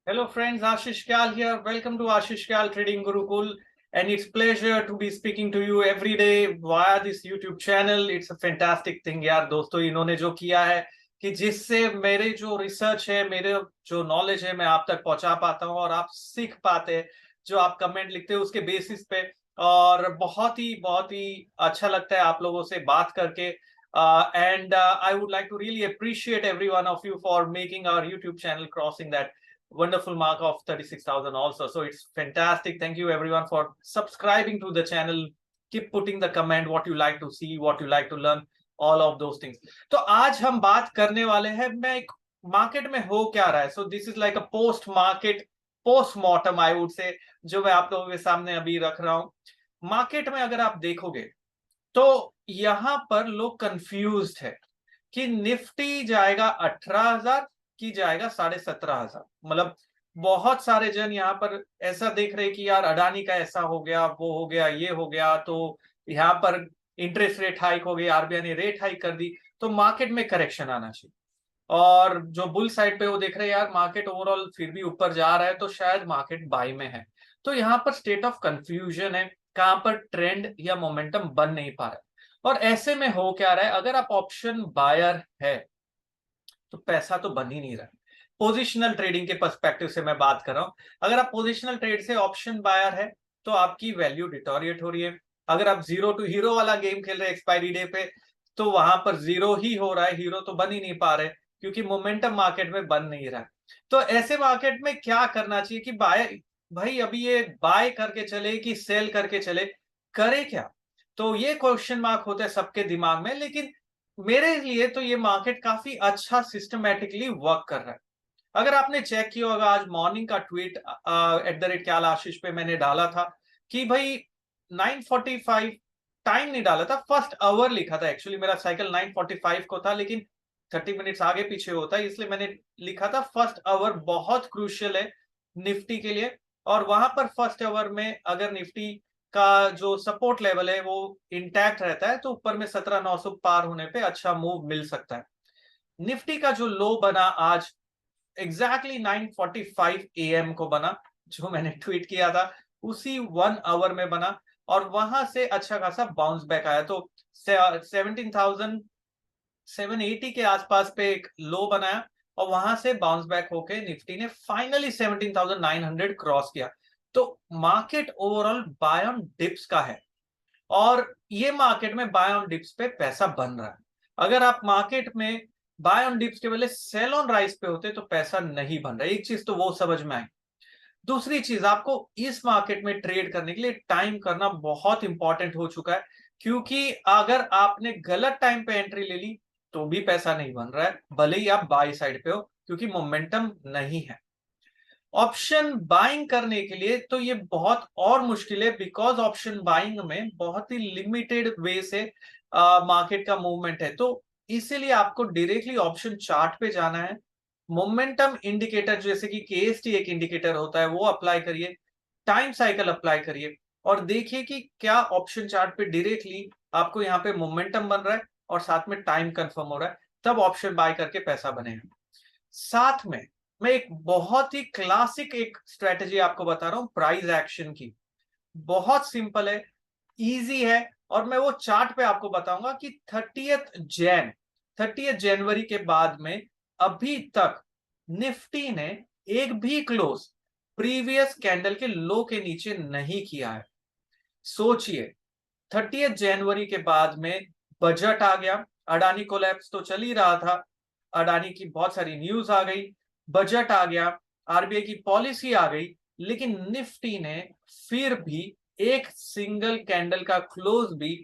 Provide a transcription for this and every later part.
Hello friends, Ashish Kyal here. Welcome to Ashish Kyal Trading Gurukul, and it's pleasure to be speaking to you every day via this YouTube channel. It's a fantastic thing यार दोस्तों, इन्होंने जो किया है कि जिससे मेरे जो रिसर्च है, मेरे जो नॉलेज है, मैं आप तक पहुंचा पाता हूं और आप सीख पाते हैं जो आप कमेंट लिखते हैं उसके बेसिस पे। और बहुत ही अच्छा लगता है आप लोगों से बात करके। And I would like to really appreciate every one of you for making our YouTube channel crossing that wonderful mark of 36,000 also. So it's fantastic. Thank you everyone for subscribing to the channel. Keep putting the comment what you like to see, what you like to learn, all of those things. तो आज हम बात करने वाले हैं मैं एक market में हो क्या रहा है। So this is like a post market postmortem I would say, जो मैं आप लोगों के सामने अभी रख रहा हूं। मार्केट में अगर आप देखोगे तो यहां पर लोग कंफ्यूज्ड है कि निफ्टी जाएगा 18,000 की जाएगा 17,500। मतलब बहुत सारे जन यहाँ पर ऐसा देख रहे कि यार अडानी का ऐसा हो गया, वो हो गया, ये हो गया, तो यहाँ पर इंटरेस्ट रेट हाइक हो गई, आरबीआई ने रेट हाइक कर दी, तो मार्केट में करेक्शन आना चाहिए। और जो बुल साइड पे वो देख रहे हैं यार मार्केट ओवरऑल फिर भी ऊपर जा रहा है, तो शायद मार्केट बाई में है। तो यहाँ पर स्टेट ऑफ कंफ्यूजन है, कहां पर ट्रेंड या मोमेंटम बन नहीं पा रहा है। और ऐसे में हो क्या रहा है, अगर आप ऑप्शन बायर है तो पैसा तो बन ही नहीं रहा है। पोजिशनल ट्रेडिंग के पर्सपेक्टिव से मैं बात कर रहा हूं। अगर आप पोजिशनल ट्रेड से ऑप्शन बायर है तो आपकी वैल्यू डिटोरिएट हो रही है। अगर आप जीरो टू हीरो वाला गेम खेल रहे हैं एक्सपायरी डे पे, तो वहां पर जीरो ही हो रहा है, हीरो तो बन ही नहीं पा रहे क्योंकि मोमेंटम मार्केट में बन नहीं रहा है। तो ऐसे मार्केट में क्या करना चाहिए कि बाय, भाई अभी ये बाय करके चले कि सेल करके चले, करे क्या? तो ये क्वेश्चन मार्क होता है सबके दिमाग में। लेकिन मेरे लिए तो ये मार्केट काफी अच्छा सिस्टमैटिकली वर्क कर रहा है। अगर आपने चेक किया होगा, आज मॉर्निंग का ट्वीट @क्याल आशीष पे मैंने डाला था कि भाई 9:45, टाइम नहीं डाला था, फर्स्ट आवर लिखा था। एक्चुअली मेरा साइकिल 9:45 को था, लेकिन 30 मिनट्स आगे पीछे होता है, इसलिए मैंने लिखा था फर्स्ट आवर बहुत क्रूशियल है निफ्टी के लिए। और वहां पर फर्स्ट आवर में अगर निफ्टी का जो सपोर्ट लेवल है वो इंटैक्ट रहता है, तो ऊपर में 17,900 पार होने पे अच्छा मूव मिल सकता है। निफ्टी का जो लो बना आज एग्जैक्टली 9:45 AM को बना, जो मैंने ट्वीट किया था उसी 1 आवर में बना, और वहां से अच्छा खासा बाउंस बैक आया। तो 17,780 के आसपास पे एक लो बनाया, और वहां से बाउंस बैक होके निफ्टी ने फाइनली 17,900 क्रॉस किया। तो market overall buy on dips का है, और ये मार्केट में बाय ऑन डिप्स पे पैसा बन रहा है। अगर आप मार्केट में बाय ऑन डिप्स के बदले सेल ऑन राइस पे होते तो पैसा नहीं बन रहा। एक चीज तो वो समझ में आई। दूसरी चीज, आपको इस मार्केट में ट्रेड करने के लिए टाइम करना बहुत इंपॉर्टेंट हो चुका है, क्योंकि अगर आपने गलत टाइम पे एंट्री ले ली तो भी पैसा नहीं बन रहा है, भले ही आप बाई साइड पे हो, क्योंकि मोमेंटम नहीं है। ऑप्शन बाइंग करने के लिए तो ये बहुत और मुश्किल है, बिकॉज ऑप्शन बाइंग में बहुत ही लिमिटेड वे से मार्केट का मूवमेंट है। तो इसीलिए आपको डायरेक्टली ऑप्शन चार्ट पे जाना है। मोमेंटम इंडिकेटर जैसे कि केएसटी एक इंडिकेटर होता है, वो अप्लाई करिए, टाइम साइकिल अप्लाई करिए, और देखिए कि क्या ऑप्शन चार्ट पे डायरेक्टली आपको यहाँ पे मोमेंटम बन रहा है और साथ में टाइम कंफर्म हो रहा है, तब ऑप्शन बाय करके पैसा बनेगा। साथ में मैं एक बहुत ही क्लासिक एक स्ट्रेटेजी आपको बता रहा हूं प्राइस एक्शन की। बहुत सिंपल है, इजी है, और मैं वो चार्ट पे आपको बताऊंगा कि 30 जनवरी के बाद में अभी तक निफ्टी ने एक भी क्लोज प्रीवियस कैंडल के लो के नीचे नहीं किया है। सोचिए, 30 जनवरी के बाद में बजट आ गया, अडानी कोलैप्स तो चल ही रहा था, अडानी की बहुत सारी न्यूज आ गई, बजट आ गया, आरबीआई की पॉलिसी आ गई, लेकिन निफ्टी ने फिर भी एक सिंगल कैंडल का क्लोज भी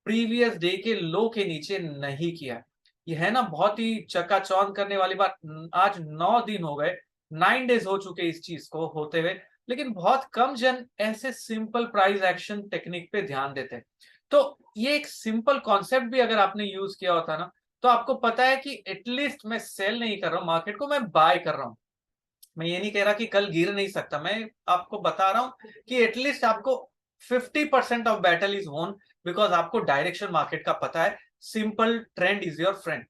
प्रीवियस डे के लो के नीचे नहीं किया। यह है ना बहुत ही चकाचौंध करने वाली बात। आज 9 दिन हो गए, 9 डेज हो चुके इस चीज को होते हुए, लेकिन बहुत कम जन ऐसे सिंपल प्राइस एक्शन टेक्निक पे ध्यान देते हैं। तो ये एक सिंपल कॉन्सेप्ट भी अगर आपने यूज किया होता ना, तो आपको पता है कि एटलीस्ट मैं सेल नहीं कर रहा हूं मार्केट को, मैं बाय कर रहा हूं। मैं ये नहीं कह रहा कि कल गिर नहीं सकता, मैं आपको बता रहा हूं कि एटलीस्ट आपको 50% ऑफ बैटल इज वोन, बिकॉज आपको डायरेक्शन मार्केट का पता है। Simple trend is your friend.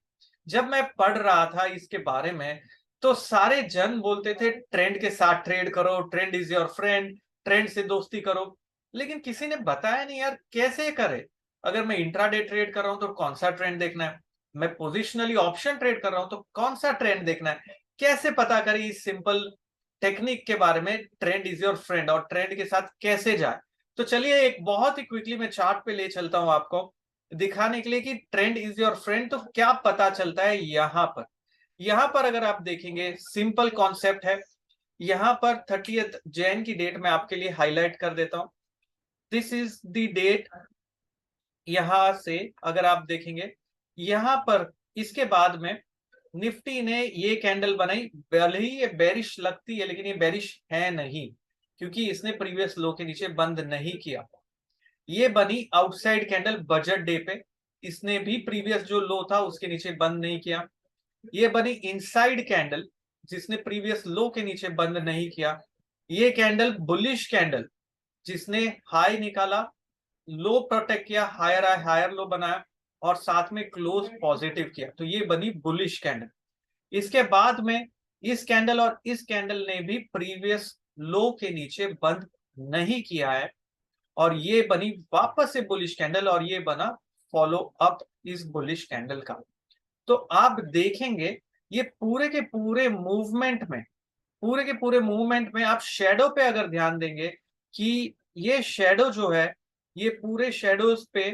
जब मैं पढ़ रहा था इसके बारे में तो सारे जन बोलते थे ट्रेंड के साथ ट्रेड करो, trend is your friend, trend से दोस्ती करो। लेकिन किसी ने बताया नहीं यार कैसे करे। अगर मैं इंट्राडे ट्रेड कर रहा हूं तो कौन सा ट्रेंड देखना है, मैं पोजिशनली ऑप्शन ट्रेड कर रहा हूं तो कौन सा ट्रेंड देखना है, कैसे पता करें इस सिंपल टेक्निक के बारे में, ट्रेंड इज योर फ्रेंड और ट्रेंड के साथ कैसे जाए। तो चलिए एक बहुत ही क्विकली मैं चार्ट पे ले चलता हूं आपको दिखाने के लिए कि ट्रेंड इज योर फ्रेंड तो क्या पता चलता है। यहां पर अगर आप देखेंगे सिंपल कॉन्सेप्ट है। यहां पर 30th जैन की डेट में आपके लिए हाईलाइट कर देता हूं। This is the date. यहां से अगर आप देखेंगे यहां पर इसके बाद में निफ्टी ने ये कैंडल बनाई, भले ही ये बेरिश लगती है लेकिन ये बेरिश है नहीं, क्योंकि इसने प्रीवियस लो के नीचे बंद नहीं किया। ये बनी आउटसाइड कैंडल बजट डे पे, इसने भी प्रीवियस जो लो था उसके नीचे बंद नहीं किया। ये बनी इनसाइड कैंडल जिसने प्रीवियस लो के नीचे बंद नहीं किया। ये कैंडल बुलिश कैंडल जिसने हाई निकाला, लो प्रोटेक्ट किया, हायर हाई हायर लो बनाया और साथ में क्लोज पॉजिटिव किया, तो ये बनी बुलिश कैंडल। इसके बाद में इस कैंडल और इस कैंडल ने भी प्रीवियस लो के नीचे बंद नहीं किया है और ये बनी वापस से बुलिश कैंडल और ये बना फॉलो अप इस बुलिश कैंडल का। तो आप देखेंगे ये पूरे के पूरे मूवमेंट में आप शेडो पे अगर ध्यान देंगे कि ये शेडो जो है ये पूरे शेडोज पे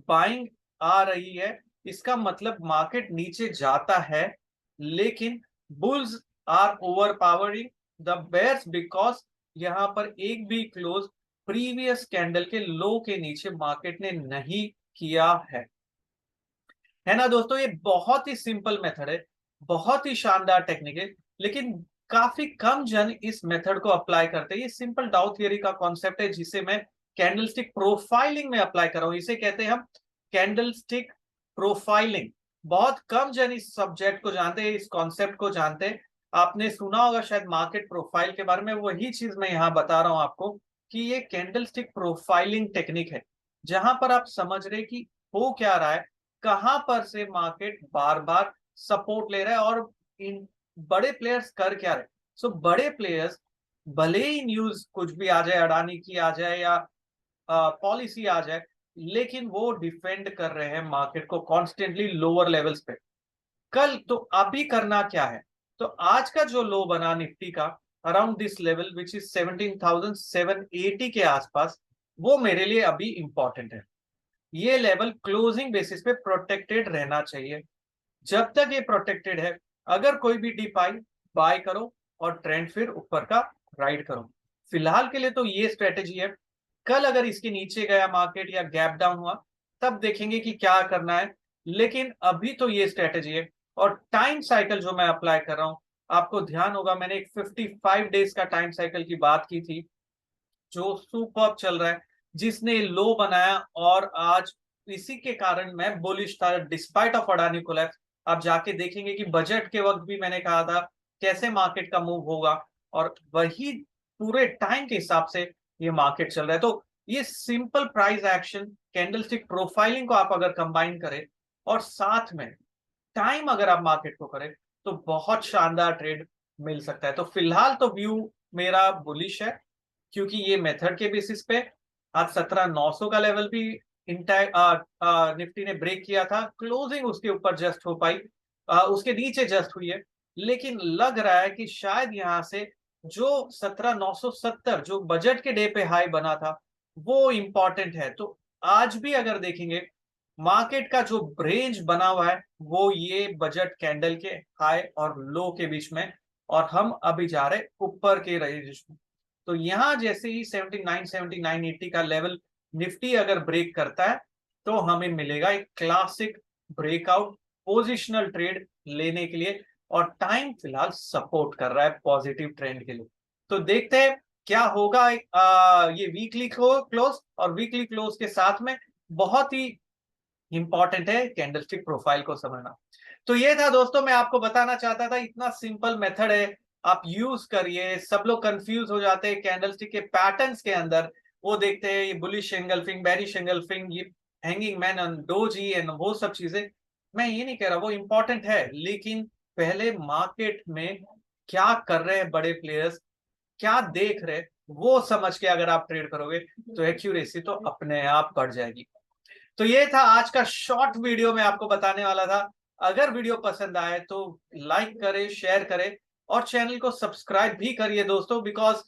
बाइंग आ रही है, इसका मतलब मार्केट नीचे जाता है लेकिन bulls are overpowering the bears because यहां पर एक भी क्लोज प्रीवियस कैंडल के लो के नीचे मार्केट ने नहीं किया है ना दोस्तों। ये बहुत ही सिंपल मेथड है, बहुत ही शानदार टेक्निक है, लेकिन काफी कम जन इस मेथड को अप्लाई करते हैं। ये सिंपल डाउ थियरी का कॉन्सेप्ट है जिसे मैं कैंडलस्टिक प्रोफाइलिंग में अप्लाई कर रहा हूं। इसे कहते हैं हम कैंडलस्टिक प्रोफाइलिंग। बहुत कम जन इस सब्जेक्ट को जानते हैं, इस कॉन्सेप्ट को जानते हैं। आपने सुना होगा शायद मार्केट प्रोफाइल के बारे में, वही चीज मैं यहाँ बता रहा हूं आपको कि ये कैंडलस्टिक प्रोफाइलिंग टेक्निक है जहां पर आप समझ रहे कि हो क्या रहा है, कहां पर से मार्केट बार बार सपोर्ट ले रहा है और इन बड़े प्लेयर्स कर क्या रहे। सो बड़े प्लेयर्स भले ही न्यूज कुछ भी आ जाए, अडानी की आ जाए या पॉलिसी आ जाए, लेकिन वो डिफेंड कर रहे हैं मार्केट को कॉन्स्टेंटली लोअर लेवल्स पे। कल तो अभी करना क्या है, तो आज का जो लो बना निफ्टी का around this level which is 17,780 के आसपास, वो मेरे लिए अभी इंपॉर्टेंट है। ये लेवल क्लोजिंग बेसिस पे प्रोटेक्टेड रहना चाहिए। जब तक ये प्रोटेक्टेड है अगर कोई भी डिप आई बाय करो और ट्रेंड फिर ऊपर का राइड करो। फिलहाल के लिए तो ये स्ट्रेटेजी है। कल अगर इसके नीचे गया मार्केट या गैप डाउन हुआ तब देखेंगे कि क्या करना है, लेकिन अभी तो ये स्ट्रेटेजी है। और टाइम साइकिल जो मैं अप्लाई कर रहा हूं, आपको ध्यान होगा मैंने एक 55 डेज का टाइम साइकिल की बात की थी जो सुपर चल रहा है, जिसने लो बनाया और आज इसी के कारण मैं बुलिश था डिस्पाइट ऑफ अडानी कोलैप्स। आप जाके देखेंगे कि बजट के वक्त भी मैंने कहा था कैसे मार्केट का मूव होगा और वही पूरे टाइम के हिसाब से ये मार्केट चल रहा है। तो ये simple price action candlestick profiling को आप अगर कंबाइन करें और साथ में टाइम अगर आप मार्केट को करें तो बहुत शानदार ट्रेड मिल सकता है। तो फिलहाल तो व्यू मेरा बुलिश है क्योंकि ये मेथड के बेसिस पे आज 17,900 का लेवल भी निफ्टी ने ब्रेक किया था, क्लोजिंग उसके ऊपर जस्ट हो पाई, उसके नीचे जस्ट हुई है। लेकिन लग रहा है कि शायद यहां से जो 17,970 जो बजट के डे पे हाई बना था वो इंपॉर्टेंट है। तो आज भी अगर देखेंगे मार्केट का जो रेंज बना हुआ है वो ये बजट कैंडल के हाई और लो के बीच में, और हम अभी जा रहे ऊपर के रेंज में। तो यहां जैसे ही 79 79 80 का लेवल निफ्टी अगर ब्रेक करता है तो हमें मिलेगा एक क्लासिक ब्रेकआउट पोजिशनल ट्रेड लेने के लिए, और टाइम फिलहाल सपोर्ट कर रहा है पॉजिटिव ट्रेंड के लिए। तो देखते हैं क्या होगा। ये वीकली क्लोज और वीकली क्लोज के साथ में बहुत ही इंपॉर्टेंट है कैंडलस्टिक प्रोफाइल को समझना। तो ये था दोस्तों, मैं आपको बताना चाहता था इतना सिंपल मेथड है, आप यूज करिए। सब लोग कंफ्यूज हो जाते हैं कैंडलस्टिक के पैटर्न्स के अंदर, वो देखते हैं ये बुलिश एंगल्फिंग, बेरिश एंगल्फिंग, ये hanging man and doji and वो सब चीजें। मैं ये नहीं कह रहा वो इंपॉर्टेंट है, लेकिन पहले मार्केट में क्या कर रहे हैं बड़े प्लेयर्स, क्या देख रहे, वो समझ के अगर आप ट्रेड करोगे तो एक्यूरेसी तो अपने आप बढ़ जाएगी। तो ये था आज का शॉर्ट वीडियो, मैं आपको बताने वाला था। अगर वीडियो पसंद आए तो लाइक करें, शेयर करें और चैनल को सब्सक्राइब भी करिए दोस्तों, बिकॉज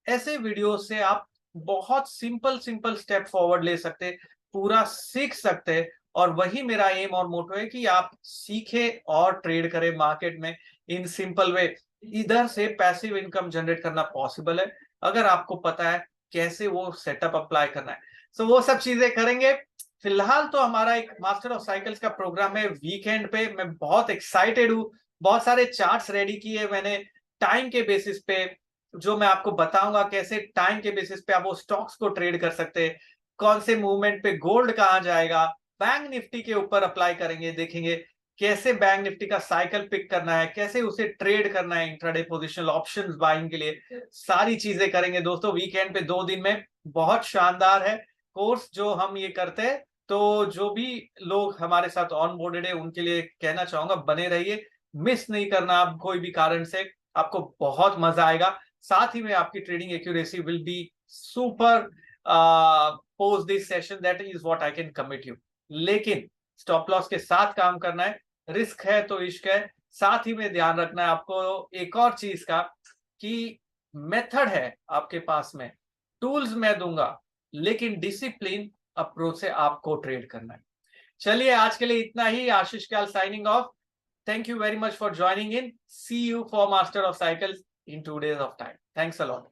ऐसे वीडियो से आप बहुत सिंपल सिंपल स्टेप फॉरवर्ड ले सकते, पूरा सीख सकते। और वही मेरा एम और मोटो है कि आप सीखे और ट्रेड करें मार्केट में इन सिंपल वे। इधर से पैसिव इनकम जनरेट करना पॉसिबल है अगर आपको पता है कैसे वो सेटअप अप्लाई करना है। सो वो सब चीजें करेंगे। फिलहाल तो हमारा एक मास्टर ऑफ साइकिल्स का प्रोग्राम है वीकेंड पे, मैं बहुत एक्साइटेड हूँ। बहुत सारे चार्ट्स रेडी किए मैंने टाइम के बेसिस पे, जो मैं आपको बताऊंगा कैसे टाइम के बेसिस पे आप वो स्टॉक्स को ट्रेड कर सकते हैं, कौन से मूवमेंट पे गोल्ड कहाँ जाएगा। बैंक निफ्टी के ऊपर अप्लाई करेंगे, देखेंगे कैसे बैंक निफ्टी का साइकिल पिक करना है, कैसे उसे ट्रेड करना है इंट्राडे पोजिशनल ऑप्शंस बाइंग के लिए। सारी चीजें करेंगे दोस्तों वीकेंड पे 2 दिन में। बहुत शानदार है कोर्स जो हम ये करते हैं। तो जो भी लोग हमारे साथ ऑन बोर्डेड है उनके लिए कहना चाहूंगा बने रहिए, मिस नहीं करना आप कोई भी कारण से, आपको बहुत मजा आएगा। साथ ही में आपकी trading accuracy will be super post this session, that is what I can commit you. लेकिन स्टॉप लॉस के साथ काम करना है, रिस्क है तो इश्क है। साथ ही में ध्यान रखना है आपको एक और चीज का, कि मेथड है आपके पास में, टूल्स मैं दूंगा, लेकिन डिसिप्लिन अप्रोच से आपको ट्रेड करना है। चलिए आज के लिए इतना ही। Ashish Kyal signing off. Thank you very much for joining in. See you for Master of Cycles in 2 days of time. Thanks a lot.